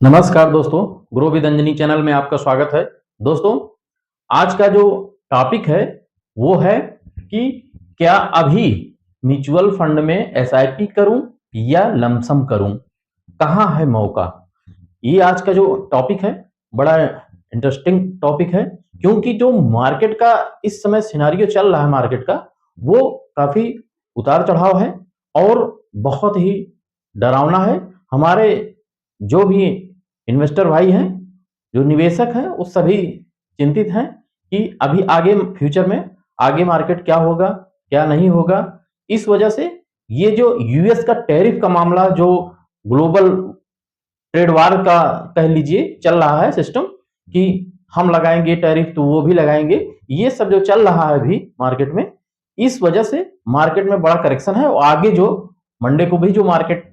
नमस्कार दोस्तों, grow with Anjani channel में आपका स्वागत है। दोस्तों, आज का जो टॉपिक है वो है कि क्या अभी म्यूचुअल फंड में एसआईपी करूं या लमसम करूं, कहां है मौका। ये आज का जो टॉपिक है बड़ा इंटरेस्टिंग टॉपिक है, क्योंकि जो मार्केट का इस समय सिनेरियो चल रहा है मार्केट का, वो काफी उतार चढ़ाव है और बहुत ही डरावना है। हमारे जो भी इन्वेस्टर भाई हैं, जो निवेशक हैं, वो सभी चिंतित हैं कि अभी आगे फ्यूचर में आगे मार्केट क्या होगा, क्या नहीं होगा। इस वजह से ये जो यूएस का टैरिफ का मामला, जो ग्लोबल ट्रेड वार का कह लीजिए चल रहा है सिस्टम, कि हम लगाएंगे टैरिफ तो वो भी लगाएंगे, ये सब जो चल रहा है अभी मार्केट में, इस वजह से मार्केट में बड़ा करेक्शन है। और आगे जो मंडे को भी जो मार्केट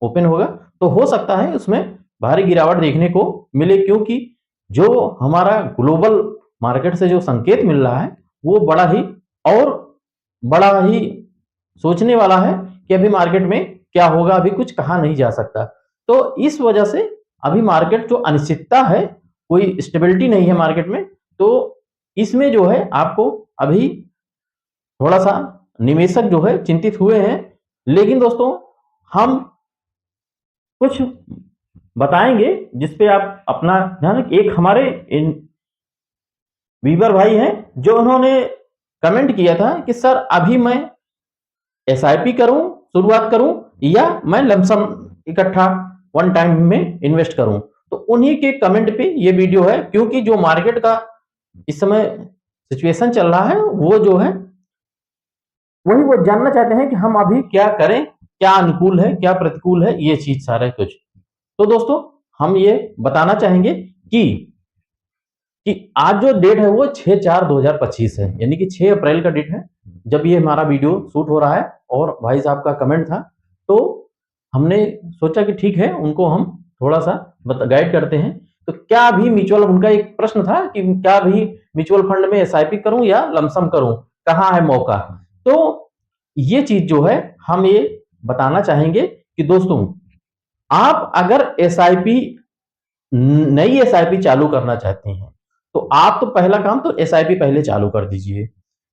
ओपन होगा तो हो सकता है उसमें भारी गिरावट देखने को मिले, क्योंकि जो हमारा ग्लोबल मार्केट से जो संकेत मिल रहा है वो बड़ा ही सोचने वाला है कि अभी मार्केट में क्या होगा, अभी कुछ कहा नहीं जा सकता। तो इस वजह से अभी मार्केट जो अनिश्चितता है, कोई स्टेबिलिटी नहीं है मार्केट में, तो इसमें जो है आपको अभी थोड़ा सा निवेशक जो है चिंतित हुए हैं। लेकिन दोस्तों, हम कुछ बताएंगे जिसपे आप अपना ध्यान। एक हमारे इन वीवर भाई हैं जो उन्होंने कमेंट किया था कि सर अभी मैं एसआईपी करूं, शुरुआत करूं, या मैं लमसम इकट्ठा वन टाइम में इन्वेस्ट करूं। तो उन्हीं के कमेंट पे ये वीडियो है, क्योंकि जो मार्केट का इस समय सिचुएशन चल रहा है वो जो है वही वो जानना चाहते हैं कि हम अभी क्या करें, क्या अनुकूल है, क्या प्रतिकूल है, ये चीज सारा कुछ। तो दोस्तों, हम ये बताना चाहेंगे कि आज जो डेट है वो 6/4/2025 है, यानी कि 6 अप्रैल का डेट है जब ये हमारा वीडियो शूट हो रहा है। और भाई साहब का कमेंट था, तो हमने सोचा कि ठीक है, उनको हम थोड़ा सा गाइड करते हैं। तो क्या भी म्यूचुअल, उनका एक प्रश्न था कि क्या भी म्यूचुअल फंड में एसआईपी करूं या लमसम करूं, कहां है मौका। तो ये चीज जो है हम ये बताना चाहेंगे कि दोस्तों, आप अगर एसआईपी, नई एसआईपी चालू करना चाहते हैं तो आप तो पहला काम तो एसआईपी पहले चालू कर दीजिए,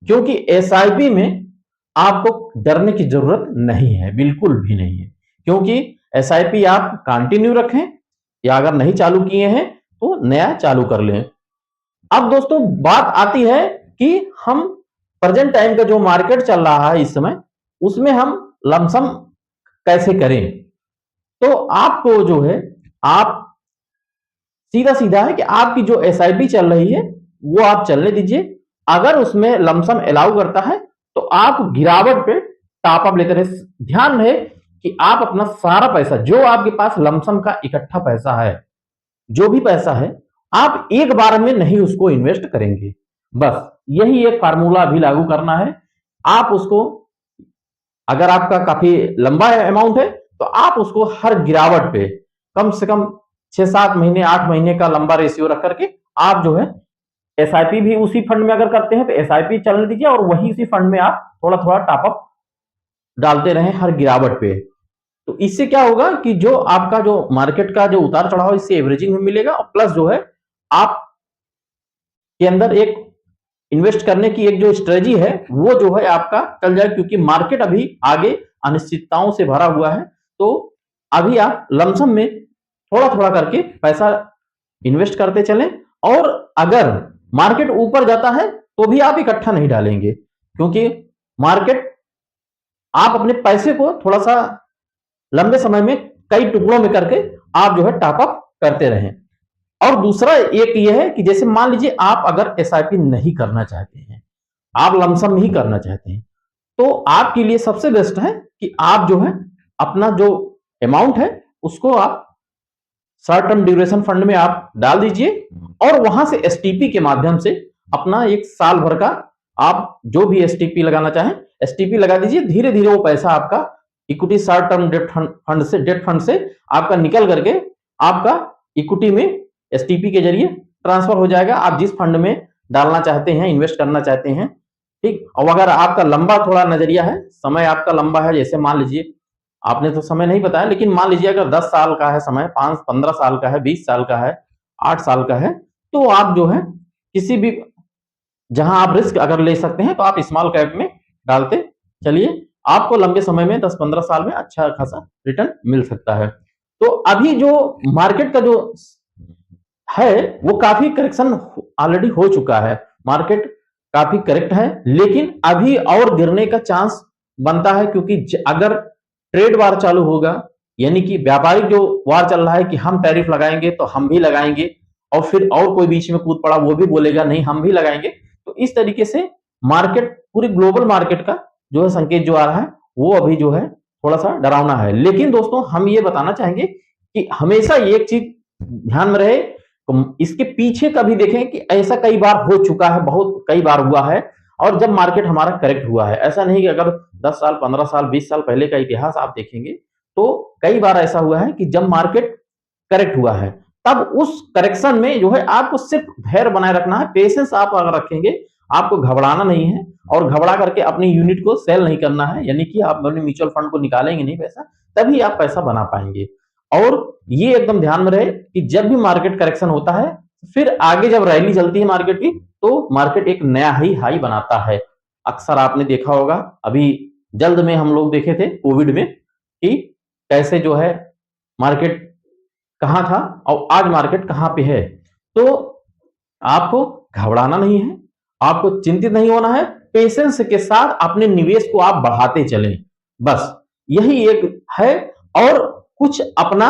क्योंकि एसआईपी में आपको डरने की जरूरत नहीं है, बिल्कुल भी नहीं है। क्योंकि एसआईपी आप कंटिन्यू रखें, या अगर नहीं चालू किए हैं तो नया चालू कर लें। अब दोस्तों, बात आती है कि हम प्रेजेंट टाइम का जो मार्केट चल रहा है इस समय, उसमें हम लमसम कैसे करें। तो आपको जो है, आप सीधा सीधा है कि आपकी जो एसआईपी चल रही है वो आप चलने दीजिए। अगर उसमें लमसम अलाउ करता है तो आप गिरावट पे टॉप अप लेते रहे। ध्यान रहे कि आप अपना सारा पैसा, जो आपके पास लमसम का इकट्ठा पैसा है, जो भी पैसा है, आप एक बार में नहीं उसको इन्वेस्ट करेंगे। बस यही एक फार्मूला भी लागू करना है। आप उसको, अगर आपका काफी लंबा अमाउंट है तो आप उसको हर गिरावट पे कम से कम 6-7 महीने, 8 महीने का लंबा रेशियो रख करके आप जो है एसआईपी भी उसी फंड में अगर करते हैं तो एसआईपी चलने दीजिए, और वही उसी फंड में आप थोड़ा थोड़ा टॉपअप डालते रहें हर गिरावट पे। तो इससे क्या होगा कि जो आपका जो मार्केट का जो उतार चढ़ाव, इससे एवरेजिंग में मिलेगा, और प्लस जो है आप के अंदर एक इन्वेस्ट करने की एक जो स्ट्रेटजी है वो जो है आपका चल जाए, क्योंकि मार्केट अभी आगे अनिश्चितताओं से भरा हुआ है। तो अभी आप लमसम में थोड़ा थोड़ा करके पैसा इन्वेस्ट करते चलें, और अगर मार्केट ऊपर जाता है तो भी आप इकट्ठा नहीं डालेंगे, क्योंकि मार्केट, आप अपने पैसे को थोड़ा सा लंबे समय में कई टुकड़ों में करके आप जो है टॉपअप करते रहें। और दूसरा एक ये है कि जैसे मान लीजिए आप अगर एसआईपी नहीं करना चाहते हैं, आप लमसम ही करना चाहते हैं, तो आपके लिए सबसे बेस्ट है कि आप जो है अपना जो अमाउंट है उसको आप शॉर्ट टर्म ड्यूरेशन फंड में आप डाल दीजिए, और वहां से एसटीपी के माध्यम से अपना एक साल भर का आप जो भी एसटीपी लगाना चाहें एसटीपी लगा दीजिए। धीरे धीरे वो पैसा आपका equity short term debt fund से आपका निकल करके आपका इक्विटी में एसटीपी के जरिए ट्रांसफर हो जाएगा, आप जिस फंड में डालना चाहते हैं, इन्वेस्ट करना चाहते हैं। ठीक। और अगर आपका लंबा थोड़ा नजरिया है, समय आपका लंबा है, जैसे मान लीजिए आपने तो समय नहीं बताया, लेकिन मान लीजिए अगर 10 साल का है समय, 5-15 साल का है, 20 साल का है, 8 साल का है, तो आप जो है किसी भी जहां आप रिस्क अगर ले सकते हैं तो आप स्मॉल कैप में डालते चलिए, आपको लंबे समय में 10-15 साल में अच्छा खासा रिटर्न मिल सकता है। तो अभी जो मार्केट का जो है वो काफी करेक्शन ऑलरेडी हो चुका है, मार्केट काफी करेक्ट है, लेकिन अभी और गिरने का चांस बनता है, क्योंकि अगर ट्रेड वार चालू होगा, यानी कि व्यापारिक जो वार चल रहा है कि हम टैरिफ लगाएंगे तो हम भी लगाएंगे, और फिर और कोई बीच में कूद पड़ा वो भी बोलेगा नहीं हम भी लगाएंगे, तो इस तरीके से मार्केट, पूरी ग्लोबल मार्केट का जो है संकेत जो आ रहा है वो अभी जो है थोड़ा सा डरावना है। लेकिन दोस्तों हम ये बताना चाहेंगे कि हमेशा एक चीज ध्यान में रहे, तो इसके पीछे का भी देखें कि ऐसा कई बार हो चुका है, बहुत कई बार हुआ है, और जब मार्केट हमारा करेक्ट हुआ है, ऐसा नहीं कि अगर 10 साल 15 साल 20 साल पहले का इतिहास आप देखेंगे तो कई बार ऐसा हुआ है कि जब मार्केट करेक्ट हुआ है तब उस करेक्शन में जो है आपको सिर्फ धैर्य बनाए रखना है, पेशेंस आप अगर रखेंगे, आपको घबराना नहीं है, और घबरा करके अपनी यूनिट को सेल नहीं करना है, यानी कि आप अपने म्यूचुअल फंड को निकालेंगे नहीं पैसा, तभी आप पैसा बना पाएंगे। और ये एकदम ध्यान में रहे कि जब भी मार्केट करेक्शन होता है, फिर आगे जब रैली चलती है मार्केट की, तो मार्केट एक नया ही हाई बनाता है। अक्सर आपने देखा होगा, अभी जल्द में हम लोग देखे थे कोविड में कि कैसे जो है मार्केट कहां था और आज मार्केट कहां पे है। तो आपको घबराना नहीं है, आपको चिंतित नहीं होना है, पेशेंस के साथ अपने निवेश को आप बढ़ाते चलें, बस यही एक है। और कुछ अपना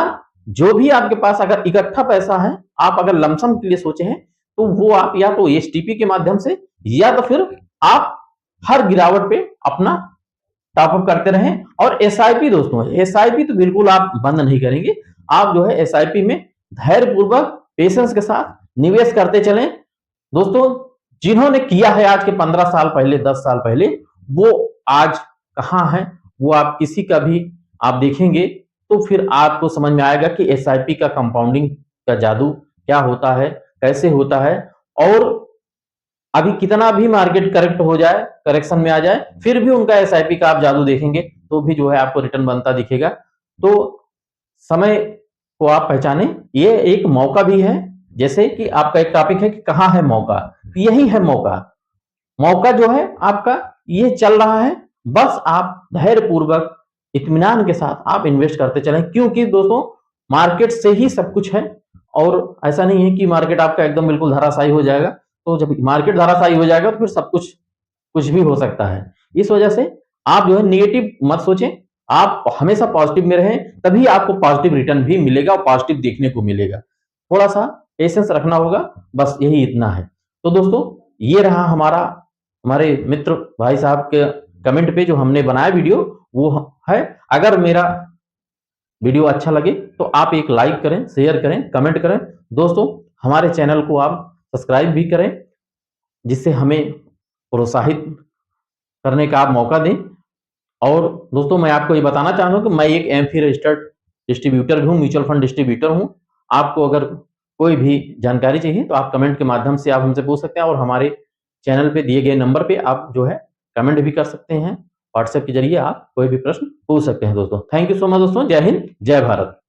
जो भी आपके पास अगर इकट्ठा पैसा है, आप अगर लमसम के लिए सोचे हैं, तो वो आप या तो एसटीपी के माध्यम से, या तो फिर आप हर गिरावट पे अपना टॉपअप करते रहें। और एसआईपी दोस्तों, एसआईपी तो बिल्कुल आप बंद नहीं करेंगे, आप जो है एसआईपी में धैर्य पूर्वक पेशेंस के साथ निवेश करते चलें। दोस्तों जिन्होंने किया है आज के 15 साल पहले, 10 साल पहले, वो आज कहां है, वो आप किसी का भी आप देखेंगे तो फिर आपको समझ में आएगा कि एसआईपी का कंपाउंडिंग का जादू क्या होता है, कैसे होता है। और अभी कितना भी मार्केट करेक्ट हो जाए, करेक्शन में आ जाए, फिर भी उनका एसआईपी का आप जादू देखेंगे तो भी जो है आपको रिटर्न बनता दिखेगा। तो समय को आप पहचाने, ये एक मौका भी है, जैसे कि आपका एक टॉपिक है कि कहां है मौका, यही है मौका। मौका जो है आपका ये चल रहा है, बस आप धैर्य पूर्वक इत्मीनान के साथ आप इन्वेस्ट करते चलें, क्योंकि दोस्तों मार्केट से ही सब कुछ है। और ऐसा नहीं है कि मार्केट आपका एकदम बिल्कुल धराशायी हो जाएगा, तो जब मार्केट धराशायी हो जाएगा तो फिर सब कुछ कुछ भी हो सकता है। इस वजह से आप जो है नेगेटिव मत सोचें, आप हमेशा पॉजिटिव में रहें, तभी आपको पॉजिटिव रिटर्न भी मिलेगा और पॉजिटिव देखने को मिलेगा। थोड़ा सा पेशेंस रखना होगा, बस यही इतना है। तो दोस्तों ये रहा हमारा, हमारे मित्र भाई साहब के कमेंट पे जो हमने बनाया वीडियो वो है। अगर मेरा वीडियो अच्छा लगे तो आप एक लाइक करें, शेयर करें, कमेंट करें। दोस्तों हमारे चैनल को आप सब्सक्राइब भी करें, जिससे हमें प्रोत्साहित करने का आप मौका दें। और दोस्तों मैं आपको ये बताना चाहता हूँ कि मैं एक एमफी रजिस्टर्ड डिस्ट्रीब्यूटर भी हूँ, म्यूचुअल फंड डिस्ट्रीब्यूटर हूँ। आपको अगर कोई भी जानकारी चाहिए तो आप कमेंट के माध्यम से आप हमसे पूछ सकते हैं, और हमारे चैनल पे दिए गए नंबर पे आप जो है कमेंट भी कर सकते हैं, व्हाट्सएप के जरिए आप कोई भी प्रश्न पूछ सकते हैं। दोस्तों थैंक यू सो मच दोस्तों, जय हिंद जय भारत।